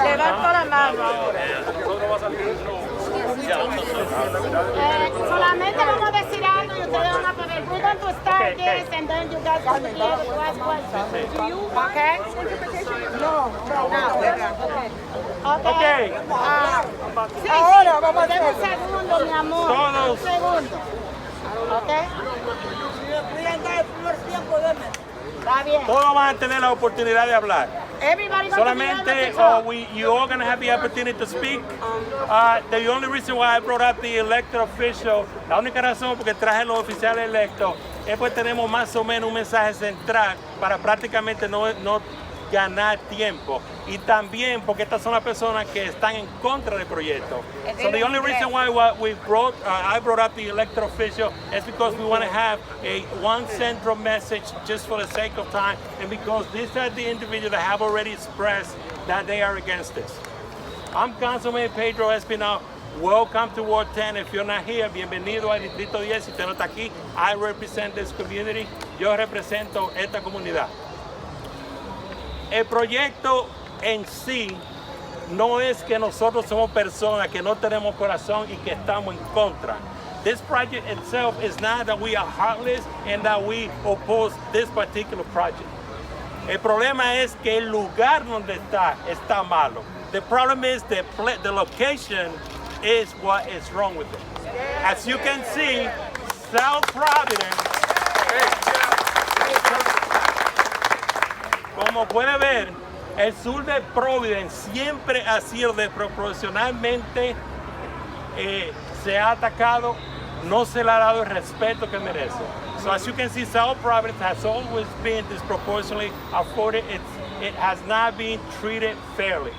Levanto la mano ahora. Solamente vamos a decir algo y ustedes van a poder. We're going to start this and then you guys can be able to ask questions. Do you want certification? No. Okay. Ahora vamos a hacer. Un segundo, mi amor. Todos. Un segundo. Okay. Está bien. Todos van a tener la oportunidad de hablar. Solamente, you all gonna have the opportunity to speak. The only reason why I brought up the elected official, la única razón porque traje los oficiales electos, es porque tenemos más o menos un mensaje central para prácticamente no ganar tiempo. Y también porque estas son las personas que están en contra del proyecto. So the only reason why I brought up the elected official is because we want to have one central message just for the sake of time, and because these are the individuals that have already expressed that they are against this. I'm Councilman Pedro Espina. Welcome to Ward 10. If you're not here, bienvenido al Distrito 10. Si usted no está aquí, I represent this community. Yo represento esta comunidad. El proyecto en sí no es que nosotros somos personas que no tenemos corazón y que estamos en contra. This project itself is not that we are heartless and that we oppose this particular project. El problema es que el lugar donde está malo. The problem is the location is what is wrong with it. As you can see, South Providence, como puede ver, el sur de Providence siempre ha sido desproporcionalmente se ha atacado, no se le ha dado el respeto que merece. So as you can see, South Providence has always been disproportionately afforded. It has not been treated fairly.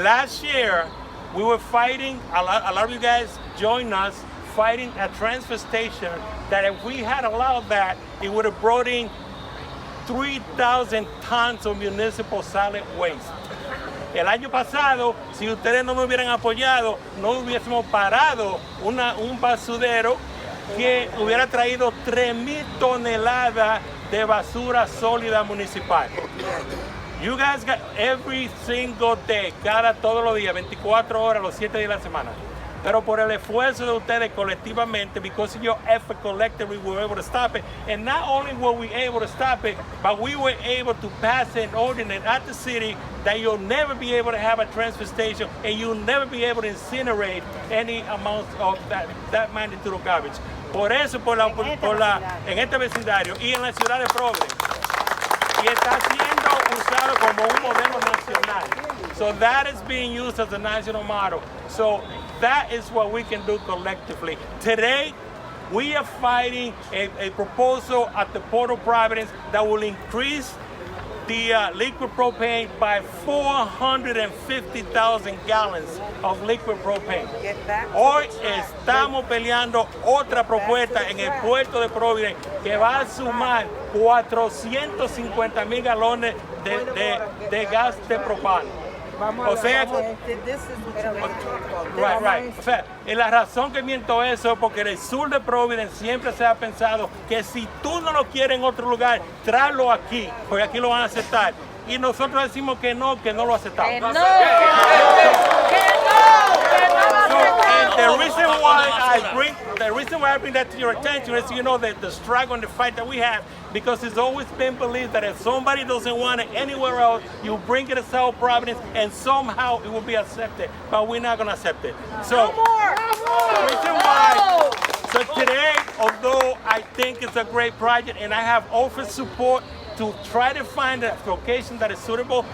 Last year, we were fighting, a lot of you guys joined us, fighting a transfer station that if we had allowed that, it would have brought in 3,000 tons of municipal solid waste. El año pasado, si ustedes no nos hubieran apoyado, no hubiésemos parado un basurero que hubiera traído 3,000 toneladas de basura sólida municipal. You guys got every single day, todos los días, 24 horas, los 7 días de la semana. Pero por el esfuerzo de ustedes colectivamente, because of your effort collectively, we were able to stop it. And not only were we able to stop it, but we were able to pass an ordinance at the city that you'll never be able to have a transfer station and you'll never be able to incinerate any amount of that magnitude of garbage. Por eso, en este vecindario y en la ciudad de Providence. Y está siendo usado como un modelo nacional. So that is being used as a national model. So that is what we can do collectively. Today, we are fighting a proposal at the Port of Providence that will increase the liquid propane by 450,000 gallons of liquid propane. Hoy estamos peleando otra propuesta en el puerto de Providence que va a sumar 450,000 galones de gas de propano. O sea, right. O sea, y la razón que miento eso es porque en el sur de Providence siempre se ha pensado que si tú no lo quieres en otro lugar, tráelo aquí, porque aquí lo van a aceptar. Y nosotros decimos que no lo aceptamos. The reason why I bring that to your attention is, you know, the struggle and the fight that we have, because it's always been believed that if somebody doesn't want it anywhere else, you bring it to South Providence and somehow it will be accepted. But we're not going to accept it. So, the reason why, so today, although I think it's a great project and I have offered support to try to find a location that is suitable,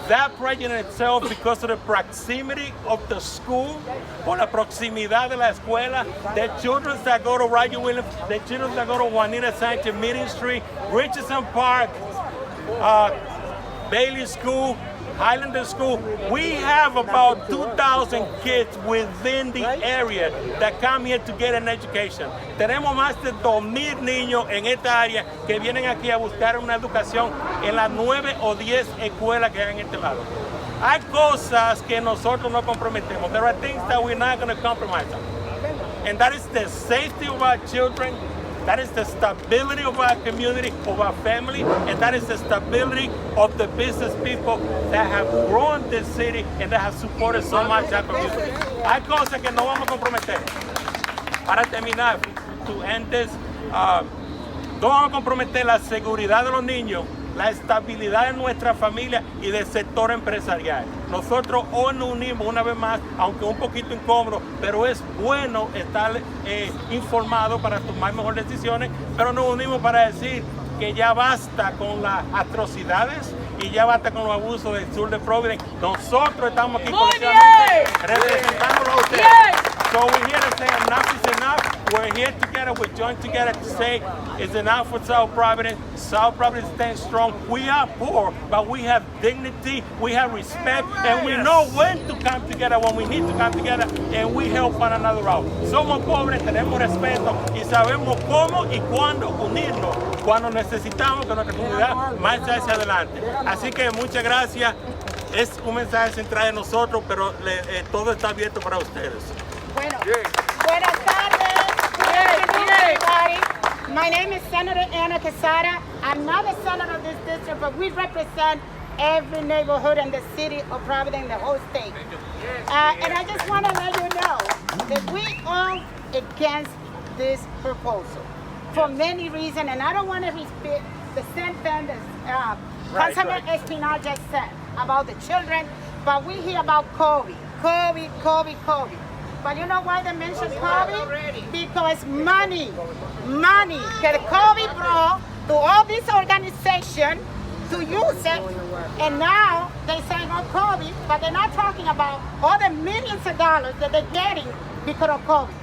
that project in itself, because of the proximity of the school, por la proximidad de la escuela, the children that go to Roger Williams, the children that go to Juanita Sanchez Ministry, Richardson Park, Bailey School, Highlander School, we have about 2,000 kids within the area that come here to get an education. Tenemos más de 2,000 niños en esta área que vienen aquí a buscar una educación en las 9 o 10 escuelas que hay en este lado. Hay cosas que nosotros no comprometemos. There are things that we're not going to compromise on. And that is the safety of our children, That is the stability of our community, of our family, and that is the stability of the business people that have grown this city and that have supported so much our community. Hay cosas que no vamos a comprometer. Para terminar, to end this, no vamos a comprometer la seguridad de los niños, la estabilidad de nuestra familia y del sector empresarial. Nosotros hoy nos unimos una vez más, aunque un poquito incómodo, pero es bueno estar informado para tomar mejores decisiones, pero nos unimos para decir que ya basta con las atrocidades y ya basta con los abusos del sur de Providence. Nosotros estamos aquí representándolo a ustedes. So we're here to say enough is enough. We're here together, we're joined together to say it's enough for South Providence. South Providence stands strong. We are poor, but we have dignity, we have respect, and we know when to come together, when we need to come together, and we help one another out. Somos pobres, tenemos respeto y sabemos cómo y cuándo unirnos cuando necesitamos que nuestra comunidad marche hacia adelante. Así que muchas gracias. Es un mensaje central de nosotros, pero todo está abierto para ustedes. Bueno, buenas tardes. Everybody. My name is Senator Ana Quesada. I'm not a senator of this district, but we represent every neighborhood in the city of Providence, the whole state. And I just want to let you know that we are against this proposal for many reasons, and I don't want to repeat the same thing that Councilman Espina just said about the children, but we hear about COVID. But you know why they mention COVID? Because money that COVID brought to all this organization to use it, and now they say no COVID, but they're not talking about all the millions of dollars that they're getting because of COVID.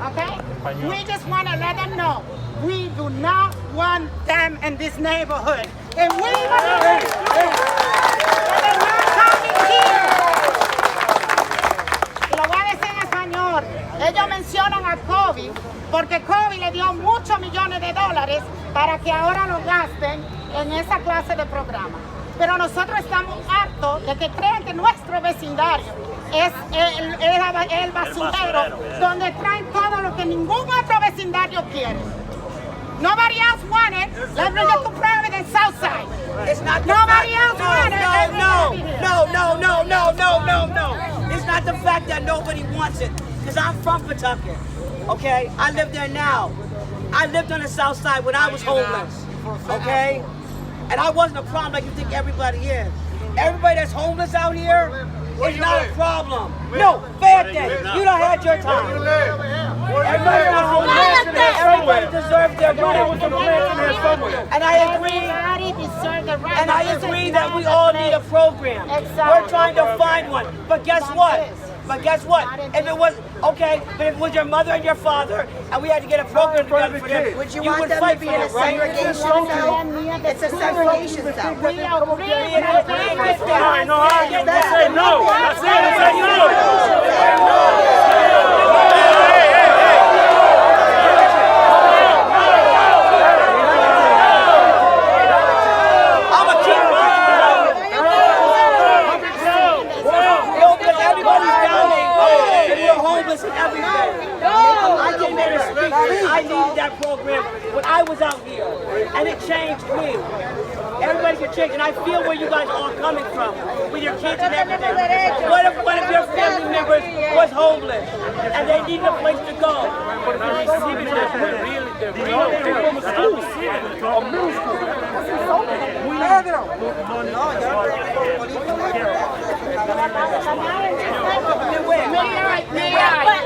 Okay? We just want to let them know we do not want them in this neighborhood, and we they're not coming here. Ellos mencionan a COVID porque COVID le dio muchos millones de dólares para que ahora lo gasten en esa clase de programa. Pero nosotros estamos hartos de que crean que nuestro vecindario es el basurero donde traen todo lo que ningún otro vecindario quiere. Nobody else wanted. Let's bring it to Providence, Southside. It's not Nobody else wanted. No. It's not the fact that nobody wants it. Because I'm from Pawtucket, okay? I live there now. I lived on the south side when I was homeless, okay? And I wasn't a problem like you think everybody is. Everybody that's homeless out here is not a problem. No, fair thing. You done had your time. Everybody that's homeless, everybody deserves their right. And I agree that we all need a program. We're trying to find one. But guess what? If it was, okay, but if it was your mother and your father, and we had to get a program together for them, would you want them to be in a segregation cell? It's a segregation cell. I needed that program when I was out here, and it changed me. Everybody can change, and I feel where you guys are all coming from, with your kids and everything. What if your family members was homeless, and they needed a place to go? But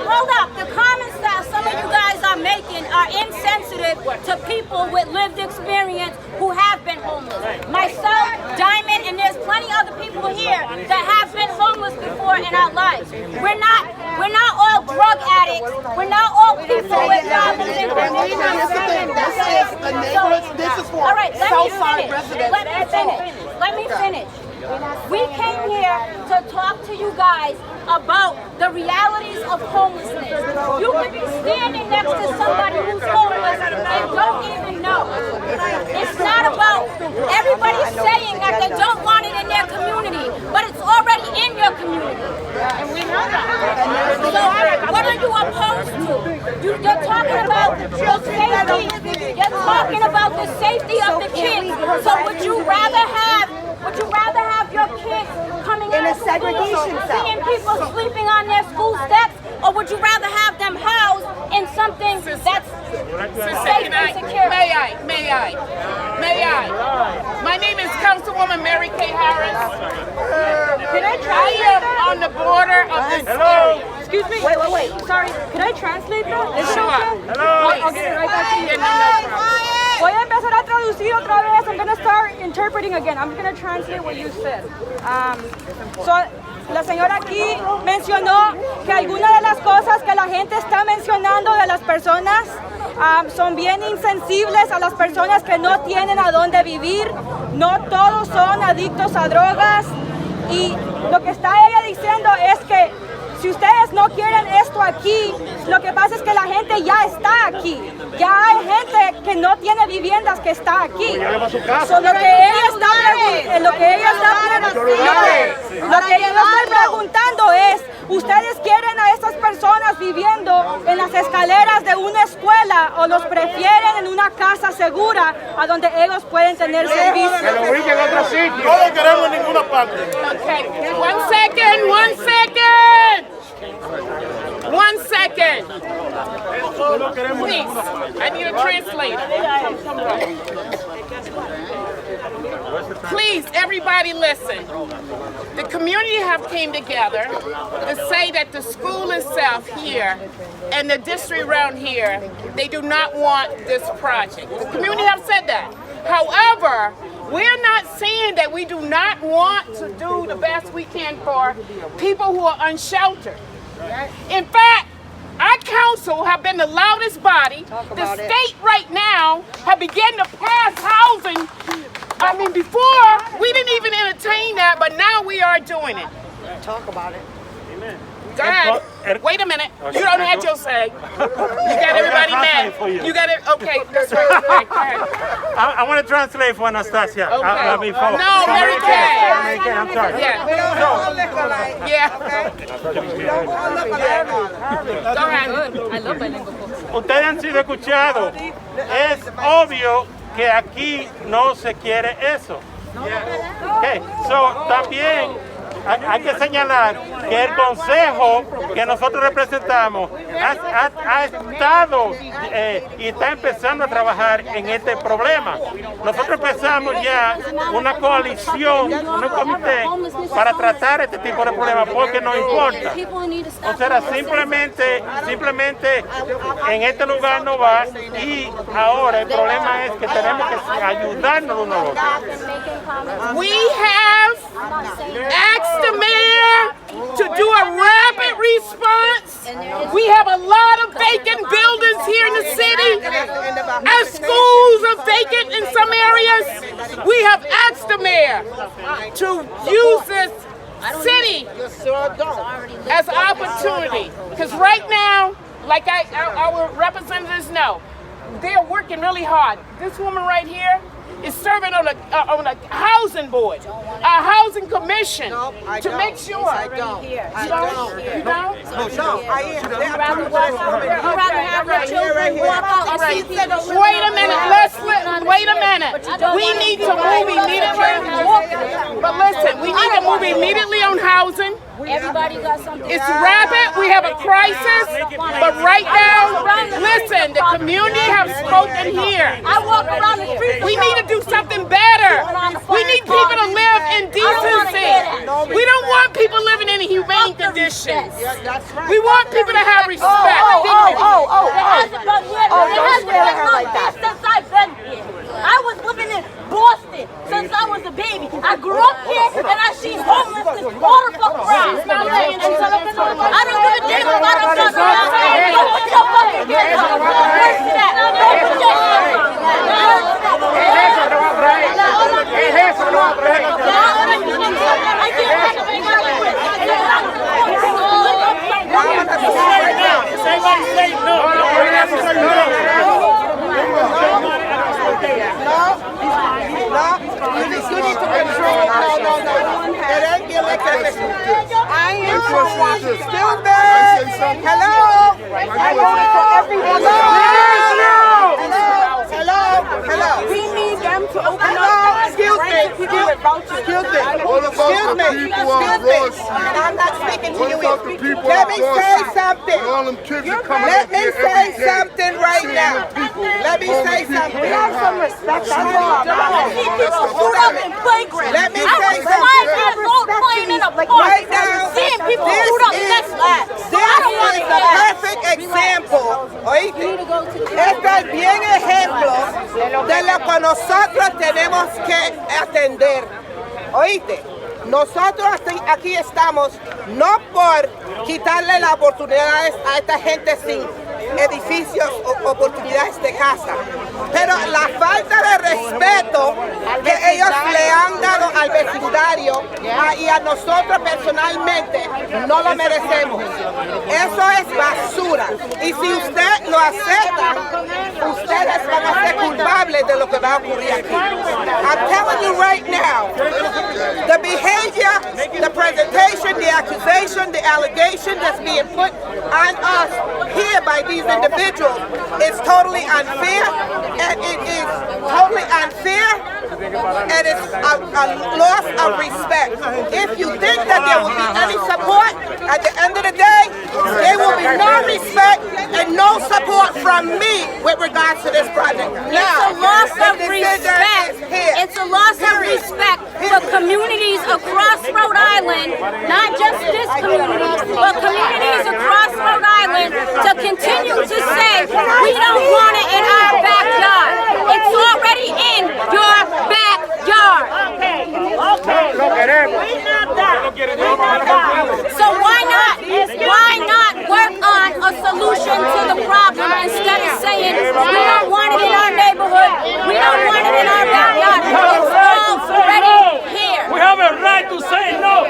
hold up, the comments that some of you guys are making are insensitive to people with lived experience who have been homeless. Myself, Diamond, and there's plenty other people here that have been homeless before in our lives. We're not all drug addicts. We're not all people with problems in all right, let me finish. We came here to talk to you guys about the realities of homelessness. You could be standing next to somebody who's homeless and don't even know. It's not about everybody saying that they don't want it in their community, but it's already in your community. And we know that. So what are you opposed to? You're talking about the safety. You're talking about the safety of the kids. So would you rather have your kids coming In out a of school, segregation cell. seeing people sleeping on their school steps, or would you rather have them housed in something that's safe and secure? May I? My name is Councilwoman Mary Kay Harris. I am on the border of this area. Excuse me. Wait. Sorry. Can I translate that? Is it Sure. okay? I'll get it right back to you. Yeah, no problem. Voy a empezar a traducir otra vez. I'm going to start interpreting again. I'm going to translate what you said. La señora aquí mencionó que algunas de las cosas que la gente está mencionando de las personas son bien insensibles a las personas que no tienen a dónde vivir. No todos son adictos a drogas. Y lo que está ella diciendo es que si ustedes no quieren esto aquí, lo que pasa es que la gente ya está aquí. Ya hay gente que no tiene viviendas que está aquí. So, lo que ella está preguntando es, ¿ustedes quieren a estas personas viviendo en las escaleras de una escuela o los prefieren en una casa segura a donde ellos pueden tener servicios? Que lo ubiquen en otro sitio. No lo queremos en ninguna parte. Okay, 1 second. 1 second. Please, I need a translator. Please, everybody listen. The community have came together to say that the school itself here and the district around here, they do not want this project. The community have said that. However, we're not saying that we do not want to do the best we can for people who are unsheltered. In fact, our council have been the loudest body. The state right now have begun to pass housing. I mean, before, we didn't even entertain that, but now we are doing it. Talk about it. Go ahead. Wait a minute. You don't have your say. You got everybody mad. You got it. Okay, that's right. Go ahead. I want to translate for Anastasia. Okay. No, Mary Kay. I'm sorry. Yeah. Go ahead. Ustedes han sido escuchados. Es obvio que aquí no se quiere eso. Okay. So, también hay que señalar que el consejo que nosotros representamos ha estado y está empezando a trabajar en este problema. Nosotros empezamos ya una coalición, un comité para tratar este tipo de problemas porque nos importa. O sea, simplemente en este lugar no va y ahora el problema es que tenemos que ayudarnos uno a otro. We have asked the mayor to do a rapid response. We have a lot of vacant buildings here in the city. Our schools are vacant in some areas. We have asked the mayor to use this city as an opportunity. Because right now, like our representatives know, they're working really hard. This woman right here is serving on a housing board, a housing commission to make sure. I don't. You don't? No, I am. Wait a minute. Wait a minute. We need to move immediately. But listen, we need to move immediately on housing. Everybody got something. It's rapid. We have a crisis. But right now, listen, the community have spoken here. I walk around the street. We need to do something better. We need people to live in decency. We don't want people living in inhumane conditions. We want people to have respect. Since I've been here. I was living in Boston since I was a baby. I grew up here and I seen homelessness all the fuck around. I don't give a damn about a gun. Don't put your fucking hands on the person that. Don't put your hands on You need to control. No. It ain't giving. I am stupid. Hello. Hello. We need them to open up. Excuse me. And I'm not speaking to you. Let me say something. Let me say something right now. Let me say something. We have some respect. Let me say something. Right now, this is a perfect example. Oíste, este es bien ejemplo de lo que nosotros tenemos que atender. Oíste, nosotros aquí estamos no por quitarle las oportunidades a esta gente sin edificios o oportunidades de casa, pero la falta de respeto que ellos le han dado al vecindario y a nosotros personalmente no lo merecemos. Eso es basura, y si usted lo acepta, ustedes van a ser culpables de lo que va a ocurrir aquí. I'm telling you right now, the behavior, the presentation, the accusation, the allegation that's being put on us here by these individuals is totally unfair, and it is totally unfair, and it's a loss of respect. If you think that there will be any support, at the end of the day, there will be no respect and no support from me with regards to this project. It's a loss of respect. It's a loss of respect for communities across Rhode Island, not just this community, but communities across Rhode Island, to continue to say, we don't want it in our backyard. It's already in your backyard. So why not work on a solution to the problem instead of saying, we don't want it in our neighborhood, we don't want it in our backyard. It's already here. We have a right to say no.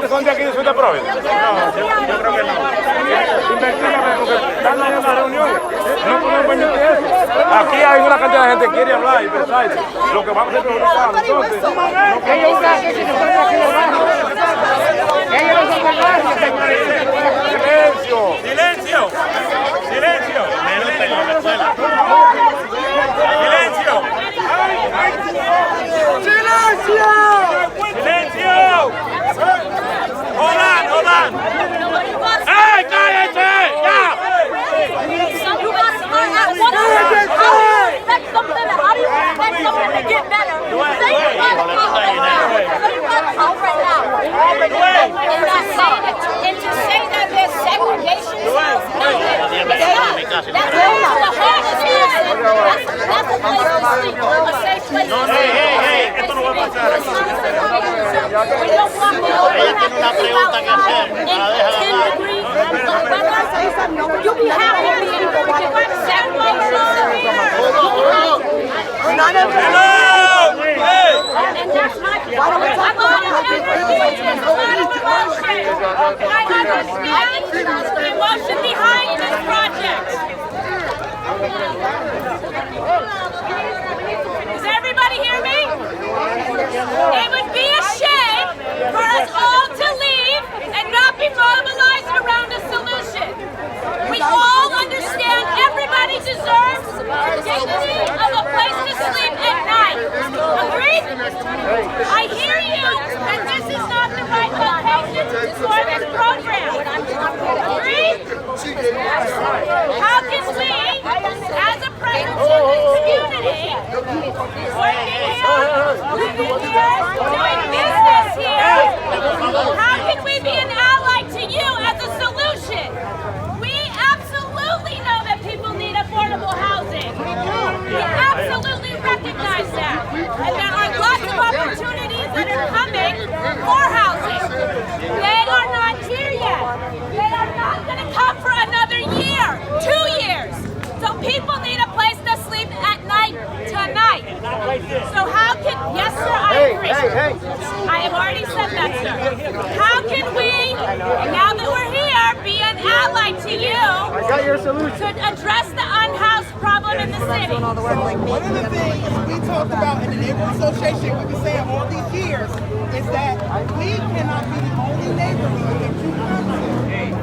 ¿Son de aquí de South Providence? No, yo creo que no. Investígame porque están en una reunión. No podemos permitir eso. Aquí hay una cantidad de gente que quiere hablar y pensar. Lo que vamos a hacer es preguntar. Entonces, silencio. Silencio. Silencio. Silencio. Silencio. Silencio. Hold on. ¡Hey, cállate! ¡Ya! How do you expect something to get better? Say you're going to talk right now. And not saying it. And to say that there's segregation cells, no, it's not. That's the hardest place. That's a place to sleep. A safe place to sleep. Hey, esto no va a pasar. Ella tiene una pregunta que hacer. You'll be happy to be able to get segregation. None of them. And that's my point. I understand the emotion behind this project. Does everybody hear me? It would be a shame for us all to leave and not be mobilized around a solution. We all understand everybody deserves dignity of a place to sleep at night. Agreed? I hear you that this is not the right location for this program. Agreed? How can we, as a presence in this community, working here, living here, doing business here, how can we be an ally to you as a solution? We absolutely know that people need affordable housing. We I've already said that, sir. How can we, now that we're here, be an ally to you to address the unhoused problem in the city? One of the things we talked about in the neighborhood association, we've been saying all these years, is that we cannot be the only neighborhood that you come to.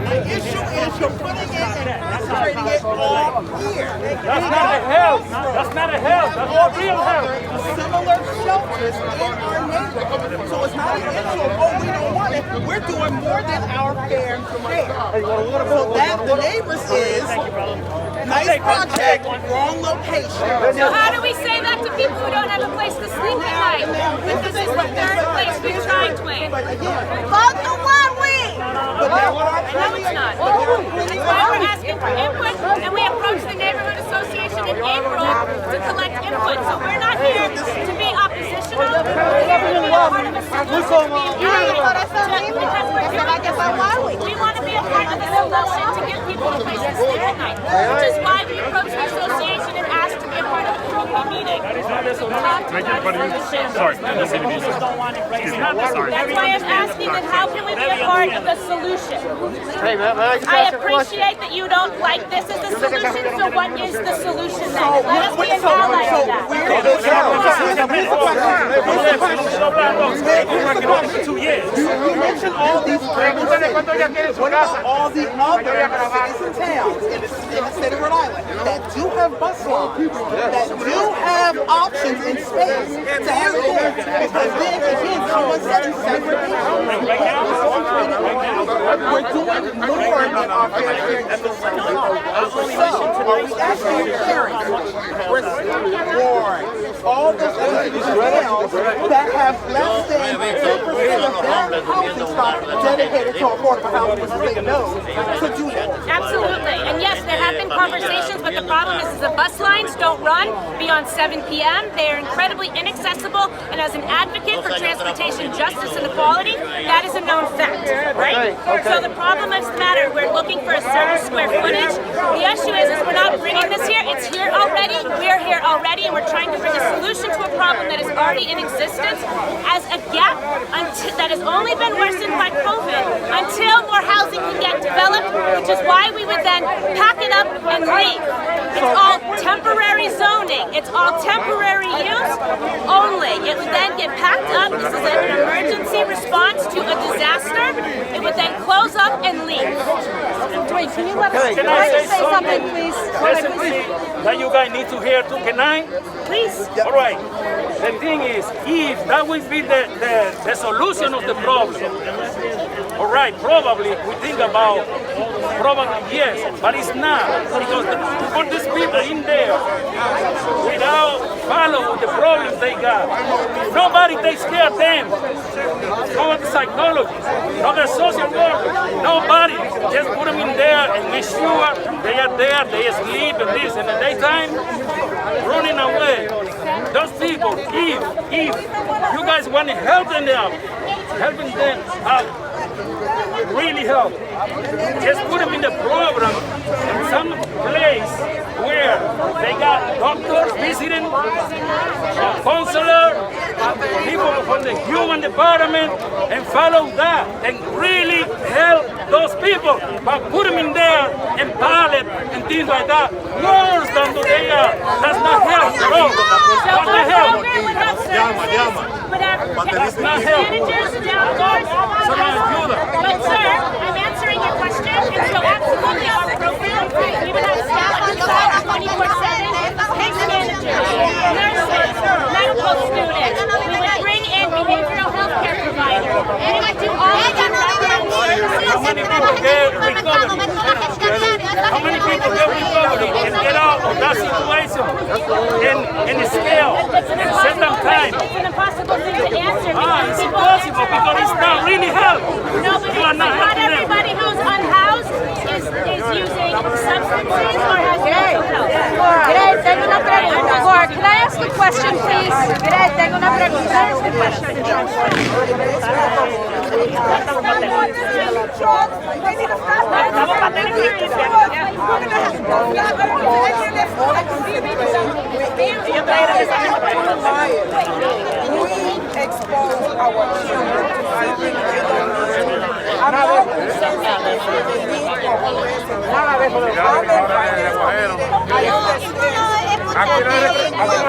The issue is you're putting it and concentrating it all here. That's not a help. That's not a help. That's not real help. Similar shelters in our neighborhood. So it's not an issue of, oh, we don't want it. We're doing more than our fair share. So that the neighbors is nice project, wrong location. So how do we say that to people who don't have a place to sleep at night? But this is the third place we've tried to win. Vote the one we. But there are No, it's not. That's why we're asking for input, and we approached the Neighborhood Association in April to collect input. So we're not here to be oppositional. We're here to be a part of a solution, to be a because we're doing this. We want to be a part of the solution to give people a place to sleep at night, which is why we approached the association and asked to be a part of the community meeting. Sorry. That's why I'm asking that how can we be a part of the solution? I appreciate that you don't like this as the solution, so what is the solution then? Let us be an ally of that. You mentioned all these what about all the other cities and towns in the state of Rhode Island that do have bus lines, that do have options in space to have it there? Because then again, someone said in segregation. We're doing more than our fair share. So are we actually sharing all the cities and towns that have less than 10% of their housing stock dedicated to affordable housing, which they know to do that? Absolutely. And yes, there have been conversations, but the problem is the bus lines don't run beyond 7 p.m. They are incredibly inaccessible, and as an advocate for transportation justice and equality, that is a known fact, right? So the problem is the matter, we're looking for a certain square footage. The issue is we're not bringing this here. It's here already. We're here already, and we're trying to bring a solution to a problem that is already in existence as a gap that has only been worsened by COVID until more housing can get developed, which is why we would then pack it up and leave. It's all temporary zoning. It's all temporary use only. It would then get packed up. This is an emergency response to a disaster. It would then close up and leave. Wait, can you let us say something, please? That you guys need to hear too, can I? Please. All right. The thing is, if that will be the solution of the problem, all right, probably we think about, yes, but it's not. Because you put these people in there without following the problems they got. Nobody takes care of them. No the psychologists, no the social workers, nobody. Just put them in there and make sure they are there, they sleep and this, and in the daytime, running away. Those people, if you guys want to help them out, helping them out, really help. Just put them in the program in some place where they got doctors visiting, counselor, people from the human department, and follow that and really help those people. But put them in there and pallet and things like that. Worse than they are. That's not help at all. That's not help. That's not help. But sir, I'm answering your question, and so absolutely our program, we would have staff on site 24/7, case managers, nurses, medical students. We would bring in behavioral health care providers. We would do all of the relevant services. How many people get recovery? How many people get recovery and get out of that situation and scale and set them time? It's an impossible thing to answer. It's impossible because it's not really help. No, but You are not not helping them. everybody who's unhoused is using substances or has mental health. Greg, tengo una pregunta. Gord, can I ask a question, please? Greg, tengo una pregunta. Ask a question. We expose our children to see things they don't need to. I'm not insensitive to the need for homelessness. I'm in finance committee. I understand. Aquí no hay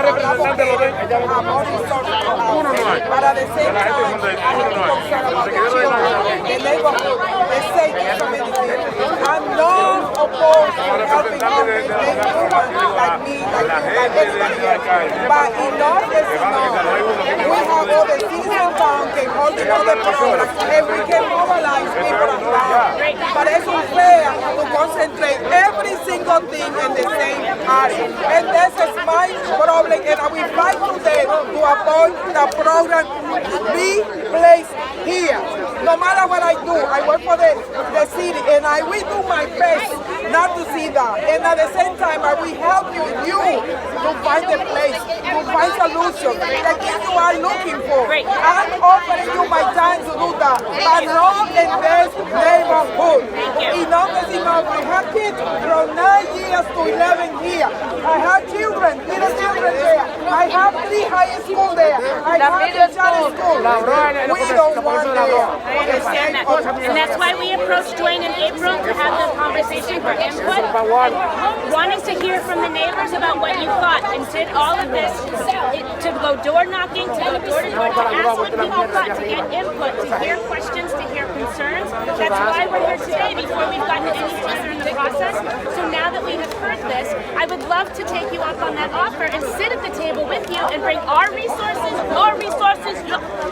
representante de los But at the same time, I am concerned about the children, the neighborhood, the safety community. I'm not opposed to helping them like me, like everybody else. But enough is enough. We have all the citizen bank and all the other programs, and we can mobilize people around. But it's unfair to concentrate every single thing in the same area. And this is my problem, and I will fight today to avoid the program be placed here. No matter what I do, I work for the city, and I will do my best not to see that. And at the same time, I will help you to find a place, to find solutions, the things you are looking for. I'm offering you my time to do that, but not in this neighborhood. Enough is enough. I have kids from 9 years to 11 here. I have children, little children there. I have 3 high school there. I have a charter school. We don't want that. I understand that. And that's why we approached Dwayne in April to have the conversation for input, wanting to hear from the neighbors about what you thought, and did all of this to go door knocking, to go door to door, to ask what people thought, to get input, to hear questions, to hear concerns. That's why we're here today, before we've gotten any further in the process. So now that we have heard this, I would love to take you up on that offer and sit at the table with you and bring our resources, your resources,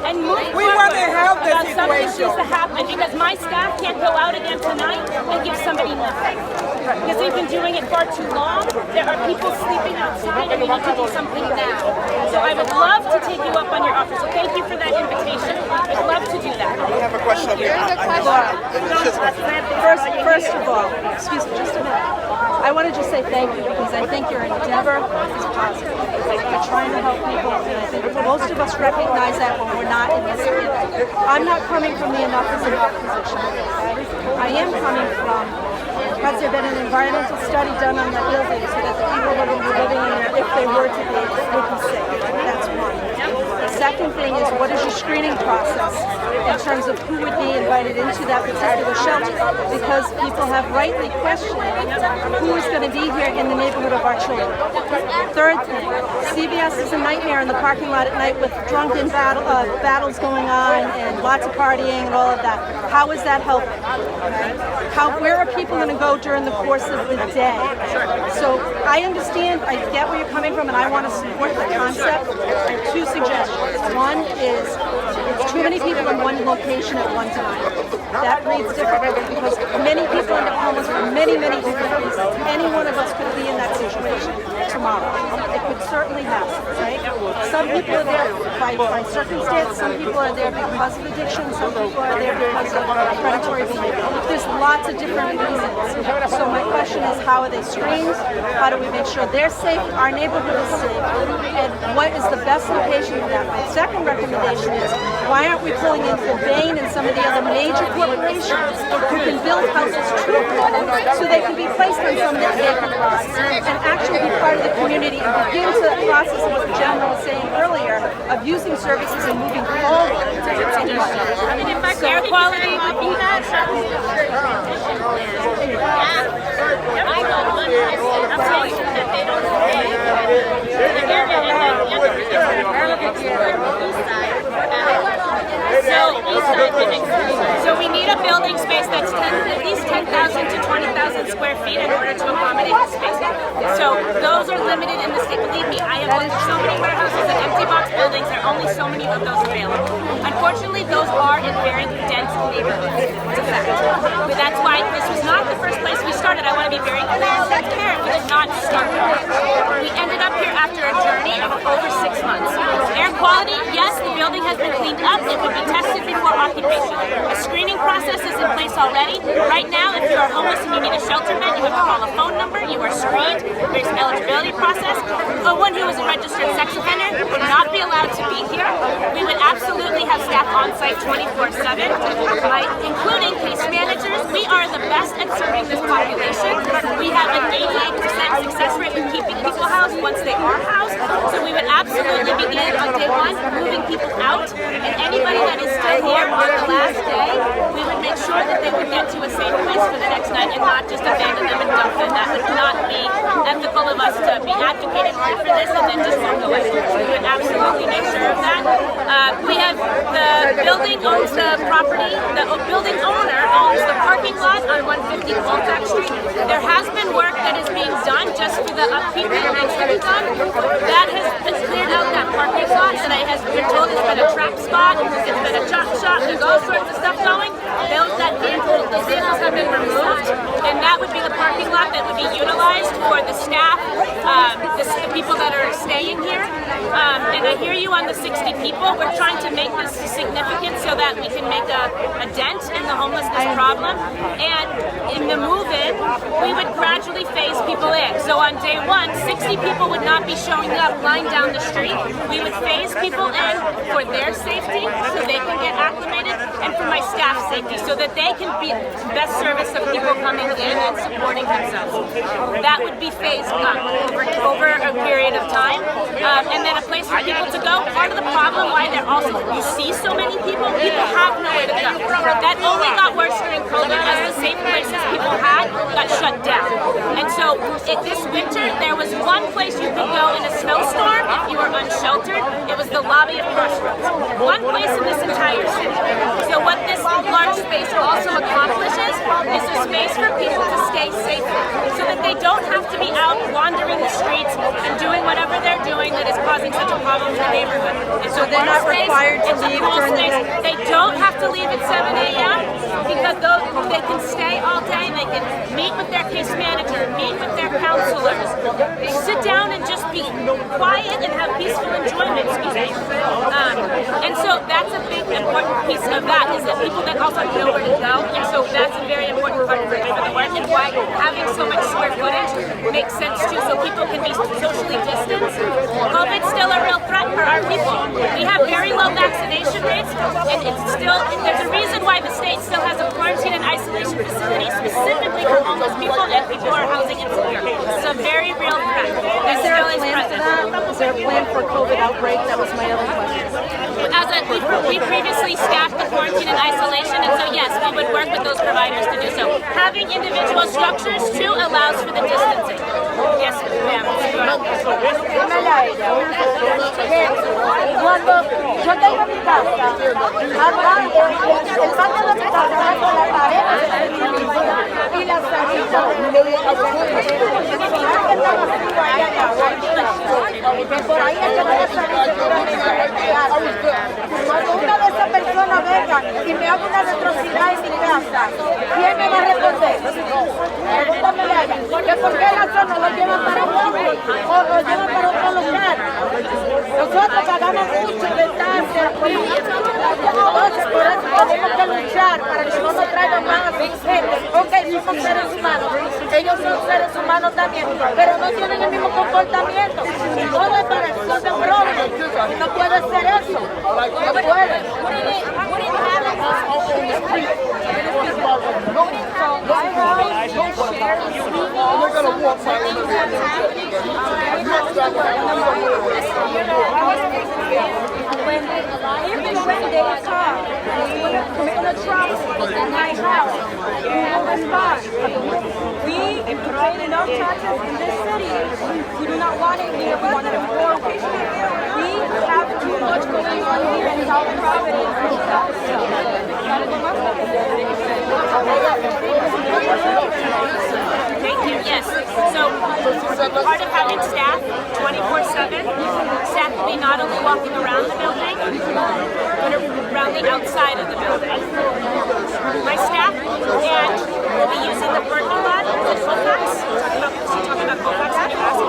and move forward. We want to help the about some situation. issues that happen, because my staff can't go out again tonight and give somebody nothing. Because they've been doing it far too long. There are people sleeping outside, and we need to do something now. So I would love to take you up on your offer. So thank you for that invitation. I'd love to do that. We have a question over here. First of all, excuse me just a minute. I want to just say thank you, because I think your endeavor is positive. You're trying to help people, and I think most of us recognize that when we're not in this field. I'm not coming from the enough is enough position. Okay? I am coming from, has there been an environmental study done on the building so that the people that will be living in there, if they were to be, would be safe? That's one. The second thing is, what is your screening process in terms of who would be invited into that particular shelter? Because people have rightly questioned who is going to be here in the neighborhood of our children. Third thing, CVS is a nightmare in the parking lot at night with drunken battles going on and lots of partying and all of that. How is that helping? Where are people going to go during the course of the day? So I understand, I get where you're coming from, and I want to support the concept. Two suggestions. One is, there's too many people in one location at one time. That breeds difficulty, because many people end up homeless for many, many different reasons. Any one of us could be in that situation tomorrow. It could certainly happen, right? Some people are there by circumstance, some people are there because of addiction, some people are there because of predatory behavior. There's lots of different reasons. So my question is, how are they screened? How do we make sure they're safe, our neighborhood is safe, and what is the best location for that? My second recommendation is, why aren't we pulling in Bain and some of the other major corporations who can build houses too, so they can be placed on some of the vacant lots and actually be part of the community and begin to the process of what the gentleman was saying earlier of using services and moving forward. Air quality would be that. So we need a building space that's at least 10,000 to 20,000 square feet in order to accommodate the space. So those are limited in the state. Believe me, I have looked at so many warehouses and empty box buildings. There are only so many of those available. Unfortunately, those are in very dense neighborhoods. It's a fact. But that's why this was not the first place we started. I want to be very clear and transparent. We did not start there. We ended up here after a journey of over 6 months. Air quality, yes, the building has been cleaned up. It would be tested before occupation. A screening process is in place already. Right now, if you are homeless and you need a shelterman, you have to call a phone number. You are screened. There's an eligibility process. One who is a registered sex offender would not be allowed to be here. We would absolutely have staff on site 24/7, including case managers. We are the best at serving this population. We have an 88% success rate with keeping people housed once they are housed. So we would absolutely begin on day one, moving people out, and anybody that is still here on the last day, we would make sure that they would get to a safe place for the next night and not just abandon them and dump them. That would not be ethical of us to be advocating hard for this and then just walk away. We would absolutely make sure of that. We have the building owns the property, the building owner owns the parking lot on 150 Colfax Street. There has been work that is being done just for the upkeep that needs to be done. That has cleared out that parking lot, and I has been told it's been a trap spot, it's been a chop shop, there's all sorts of stuff going. Those vehicles have been removed, and that would be the parking lot that would be utilized for the staff, the people that are staying here. And I hear you on the 60 people. We're trying to make this significant so that we can make a dent in the homelessness problem. And in the move-in, we would gradually phase people in. So on day one, 60 people would not be showing up lying down the street. We would phase people in for their safety so they can get acclimated, and for my staff's safety so that they can be best service of people coming in and supporting themselves. That would be phased up over a period of time. And then a place for people to go. Part of the problem why you see so many people have nowhere to go. That only got worse during COVID as the same places people had got shut down. And so this winter, there was one place you could go in a snowstorm if you were unsheltered. It was the lobby of Crossroads. One place in this entire city. So what this large space also accomplishes is a space for people to stay safe so that they don't have to be out wandering the streets and doing whatever they're doing that is causing such a problem in the neighborhood. And so they're not required to leave during the day? They don't have to leave at 7 a.m. because they can stay all day. They can meet with their case manager, meet with their counselors, sit down and just be quiet and have peaceful enjoyment. And so that's a big important piece of that, is that people that also know where to go. And so that's a very important part for the work, and why having so much square footage makes sense too, so people can be socially distanced. COVID's still a real threat for our people. We have very low vaccination rates, and there's a reason why the state still has a quarantine and isolation facility specifically for homeless people and people who are housing insecure. It's a very real threat. Is there a plan for that? Is there a plan for COVID outbreak? That was my other question. We previously staffed the quarantine and isolation, and so yes, we would work with those providers to do so. Having individual structures too allows for the distancing. Yes, ma'am. Cuando yo tengo mi casa, acá el patio de mi casa va con la pared y la salida por ahí es que voy a salir cuando una de esas personas venga y me haga una atrocidad en mi casa, ¿quién me va a responder? Pregúntamele a ella, que por qué razón no lo llevan para otro o lo llevan para otro lugar. Nosotros pagamos mucho de tasas, entonces por eso tenemos que luchar para que no nos traigan más gente. Ok, somos seres humanos, ellos son seres humanos también, pero no tienen el mismo comportamiento. Todo es para el sol de broma. No puede ser eso. No puede. Even when they come, commit an atrocity in my house, we will respond. We pay enough taxes in this city. We do not want it here. We want it more. We have too much going on here in South Providence. Thank you. Yes. So part of having staff 24/7, staff will be not only walking around the building, but around the outside of the building. My staff and will be using the parking lot at Colfax. Talking about Colfax, can you ask?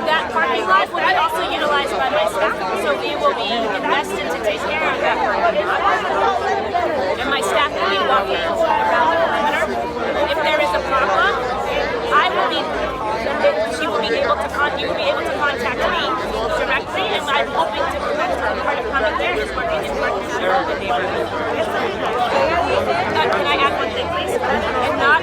That parking lot will be also utilized by my staff, so we will be invested to take care of that parking lot. And my staff will be walking around the perimeter. If there is a problem, you will be able to contact me directly, and I'm hoping to prevent part of coming there is working in partnership with the neighborhood. Can I add one thing, please? And not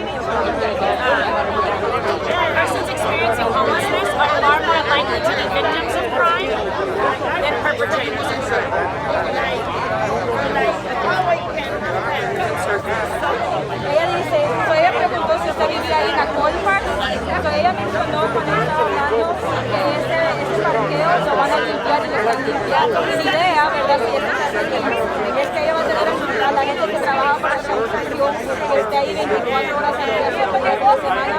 ella mencionó cuando estaba hablando que ese parqueo lo van a limpiar y lo están limpiando. Mi idea, ¿verdad? Si es que ella va a tener a la gente que trabaja para la organización, que esté ahí 24 horas al día, 7 días a la semana,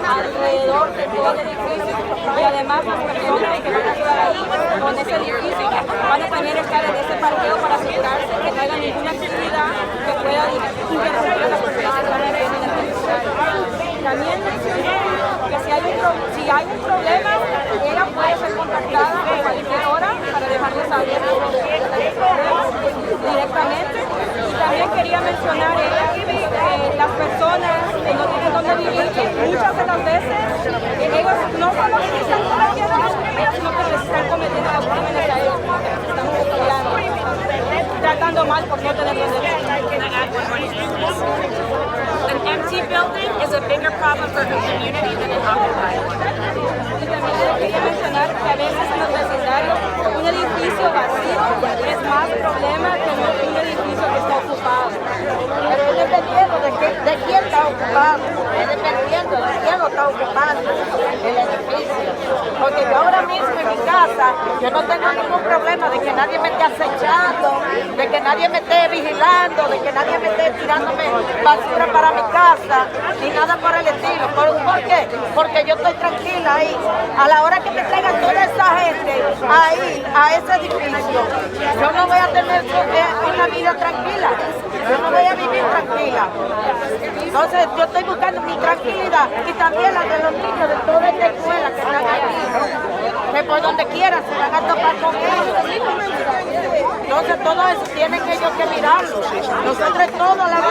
alrededor de todo el edificio. Y además las personas que van a estar ahí con ese edificio van a también estar en ese parqueo para asegurarse que no haya ninguna actividad que pueda interrumpir a las personas que están en el territorio. También mencioné que si hay un problema, ella puede ser contactada a cualquier hora para dejarles saber directamente. Y también quería mencionar que las personas que no tienen dónde vivir, que muchas de las veces ellos no solo están cometiendo los crímenes, sino que les están cometiendo los crímenes a ellos, están tratando mal por no tener dónde vivir. An empty building is a bigger problem for the community than an occupied. Y también quería mencionar que a veces en los vecindarios un edificio vacío es más problema que un edificio que está ocupado. Pero es dependiendo de quién está ocupado, es dependiendo de quién lo está ocupando el edificio. Porque yo ahora mismo en mi casa, yo no tengo ningún problema de que nadie me esté acechando, de que nadie me esté vigilando, de que nadie me esté tirándome basura para mi casa, ni nada por el estilo. ¿Por qué? Porque yo estoy tranquila ahí. A la hora que me traigan toda esa gente ahí, a ese edificio, yo no voy a tener una vida tranquila. Yo no voy a vivir tranquila. Entonces yo estoy buscando mi tranquilidad y también la de los niños de toda esta escuela que están aquí, que por donde quiera se van a topar con ellos. Entonces todo eso tienen ellos que mirarlo. Nosotros todas las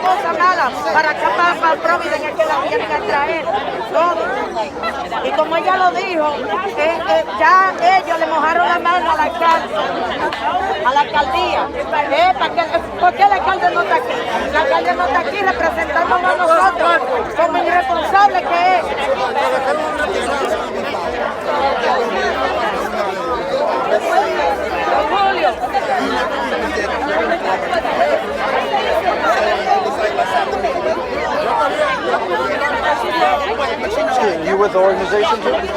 cosas malas para acá, para Providence, es que las vienen a traer. Todo. Y como ella lo dijo, ya ellos le mojaron la mano al alcalde, a la alcaldía. ¿Por qué el alcalde no está aquí? El alcalde no está aquí representándonos a nosotros como irresponsable que es. Julio. You with the organization too? I'm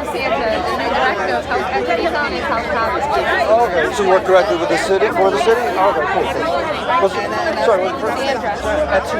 Sandra, the new director of Equity Zone in South Providence. Okay, so you work directly with the city, for the city? Okay, cool. Sorry, what's the first name? That's the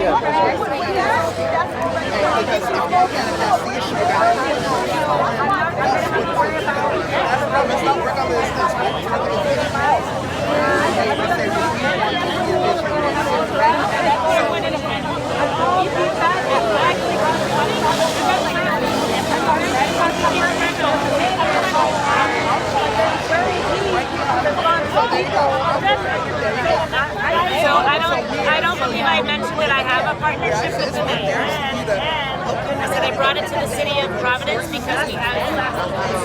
So I don't believe I mentioned that I have a partnership with the mayor, and I said I brought it to the city of Providence because we have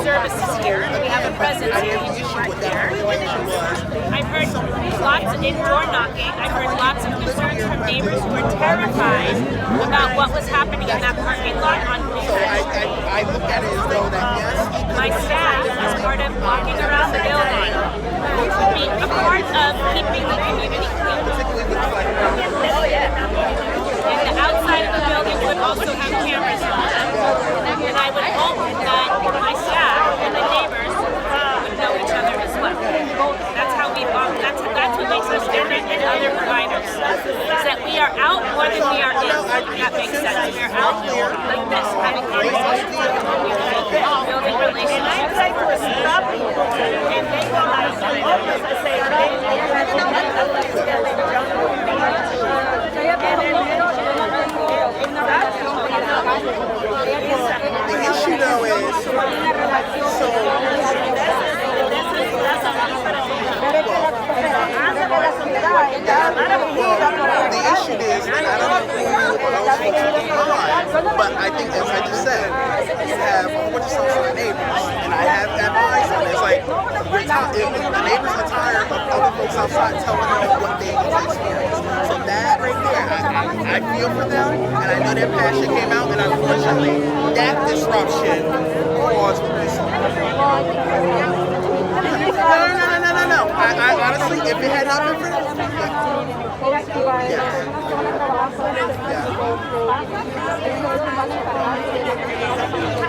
services here, we have a presence here, we do work there. I've heard lots of door knocking, I've heard lots of concerns from neighbors who were terrified about what was happening in that parking lot on I look at it as though that yes. My staff, as part of walking around the building, will be a part of keeping the community clean. And the outside of the building would also have cameras on them. And I would hope that my staff and the neighbors would know each other as well. That's how we walk. That's what makes us different than other providers. Is that we are out more than we are in. That makes sense. We are out like this, having conversations with the community, building relationships. And they go out to say, the issue though is, the issue is, and I don't know who those folks are behind, but I think, as I just said, you have a whole bunch of social neighbors, and I have advice on it. It's like, the neighbors are tired of other folks outside telling them what they need to experience. So that right there, I feel for them, and I know their passion came out, and unfortunately, that disruption caused this. No. I honestly, if it had not been for yes. process that you go through.